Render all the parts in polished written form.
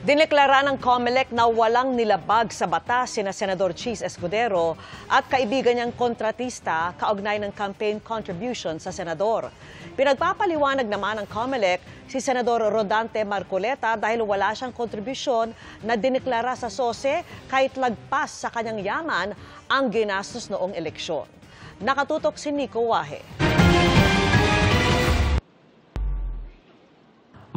Dineklara ng COMELEC na walang nilabag sa batas sina Senador Cheese Escudero at kaibigan niyang kontratista kaugnay ng campaign contribution sa senador. Pinagpapaliwanag naman ng COMELEC si Senador Rodante Marcoleta dahil wala siyang kontribusyon na dineklara sa SOSE kahit lagpas sa kanyang yaman ang ginastos noong eleksyon. Nakatutok si Nico Wahe.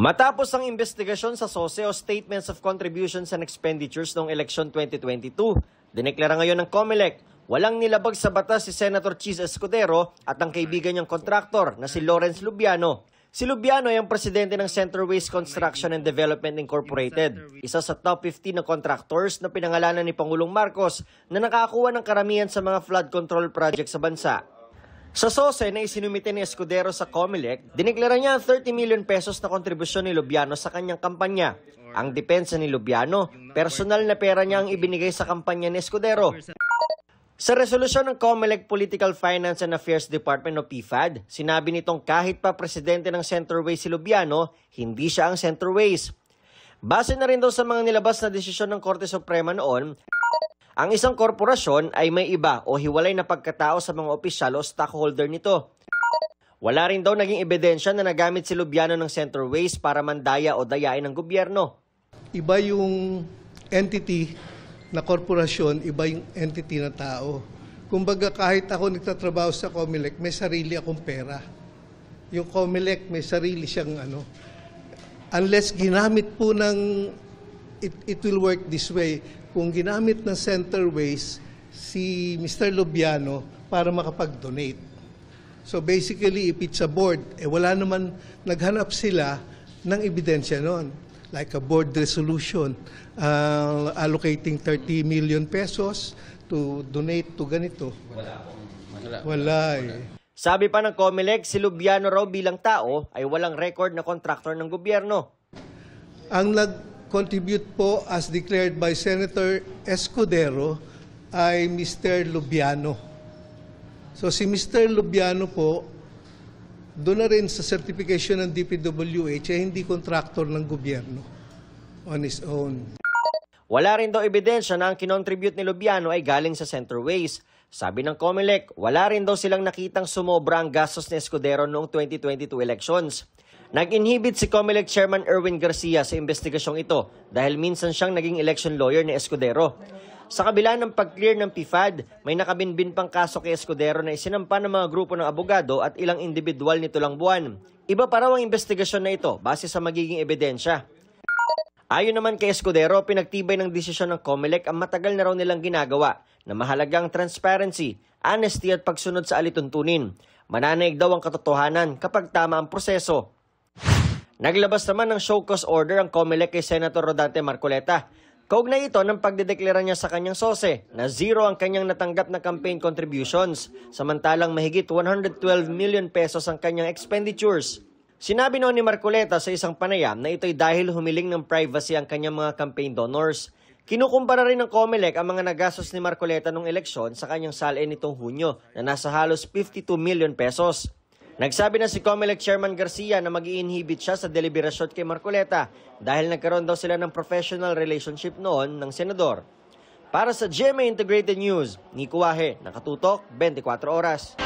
Matapos ang investigasyon sa SOSE o Statements of Contributions and Expenditures noong eleksyon 2022, dineklara ngayon ng COMELEC walang nilabag sa batas si Senator Cheese Escudero at ang kaibigan niyang kontraktor na si Lawrence Lubiano. Si Lubiano ay ang presidente ng Centerways Construction and Development Incorporated, isa sa top 15 na contractors na pinangalanan ni Pangulong Marcos na nakakuha ng karamihan sa mga flood control project sa bansa. Sa SOSE na isinumite ni Escudero sa COMELEC, dineklara niya ang 30 million pesos na kontribusyon ni Lubiano sa kanyang kampanya. Ang depensa ni Lubiano, personal na pera niya ang ibinigay sa kampanya ni Escudero. Sa resolusyon ng COMELEC Political Finance and Affairs Department o PFAD, sinabi nitong kahit pa presidente ng Centerways si Lubiano, hindi siya ang Centerways. Base na rin daw sa mga nilabas na desisyon ng Korte Suprema noon, ang isang korporasyon ay may iba o hiwalay na pagkatao sa mga opisyal o stockholder nito. Wala rin daw naging ebidensya na nagamit si Lubiano ng Centerways para mandaya o dayain ng gobyerno. Iba yung entity na korporasyon, iba yung entity na tao. Kumbaga kahit ako nagtatrabaho sa COMELEC, may sarili akong pera. Yung COMELEC may sarili siyang unless ginamit po ng it will work this way. Kung ginamit ng Centerways si Mr. Lubiano para makapag-donate. So basically, if it's a board, wala naman, naghanap sila ng ebidensya noon. Like a board resolution, allocating 30 million pesos to donate to ganito. Wala eh. Sabi pa ng COMELEC, si Lubiano raw bilang tao ay walang record na kontraktor ng gobyerno. Ang nag-contribute po as declared by Senator Escudero ay Mr. Lubiano. So si Mr. Lubiano po, doon na rin sa certification ng DPWH ay hindi kontraktor ng gobyerno on his own. Wala rin daw ebidensya na ang kinontribute ni Lubiano ay galing sa Centerways. Sabi ng COMELEC, wala rin daw silang nakitang sumobra ang gastos ni Escudero noong 2022 elections. Nag-inhibit si COMELEC Chairman Erwin Garcia sa investigasyong ito dahil minsan siyang naging election lawyer ni Escudero. Sa kabila ng pag-clear ng PFAD, may nakabinbin pang kaso kay Escudero na isinampa ng mga grupo ng abogado at ilang individual nito lang buwan. Iba pa raw ang investigasyon na ito base sa magiging ebidensya. Ayon naman kay Escudero, pinagtibay ng desisyon ng COMELEC ang matagal na raw nilang ginagawa na mahalagang transparency, honesty at pagsunod sa alituntunin. Mananaig daw ang katotohanan kapag tama ang proseso. Naglabas naman ng show cause order ang COMELEC kay Senator Rodante Marcoleta. Kaugnay ito ng pagdedeklara niya sa kanyang SOSE na zero ang kanyang natanggap na campaign contributions, samantalang mahigit 112 million pesos ang kanyang expenditures. Sinabi noon ni Marcoleta sa isang panayam na ito'y dahil humiling ng privacy ang kanyang mga campaign donors. Kinukumpara rin ng COMELEC ang mga nagastos ni Marcoleta noong eleksyon sa kanyang salin nitong Hunyo na nasa halos 52 million pesos. Nagsabi na si COMELEC Chairman Garcia na mag-i-inhibit siya sa deliberasyon kay Marcoleta dahil nagkaroon daw sila ng professional relationship noon ng senador. Para sa GMA Integrated News, Nico Wahe, Nakatutok, 24 Oras.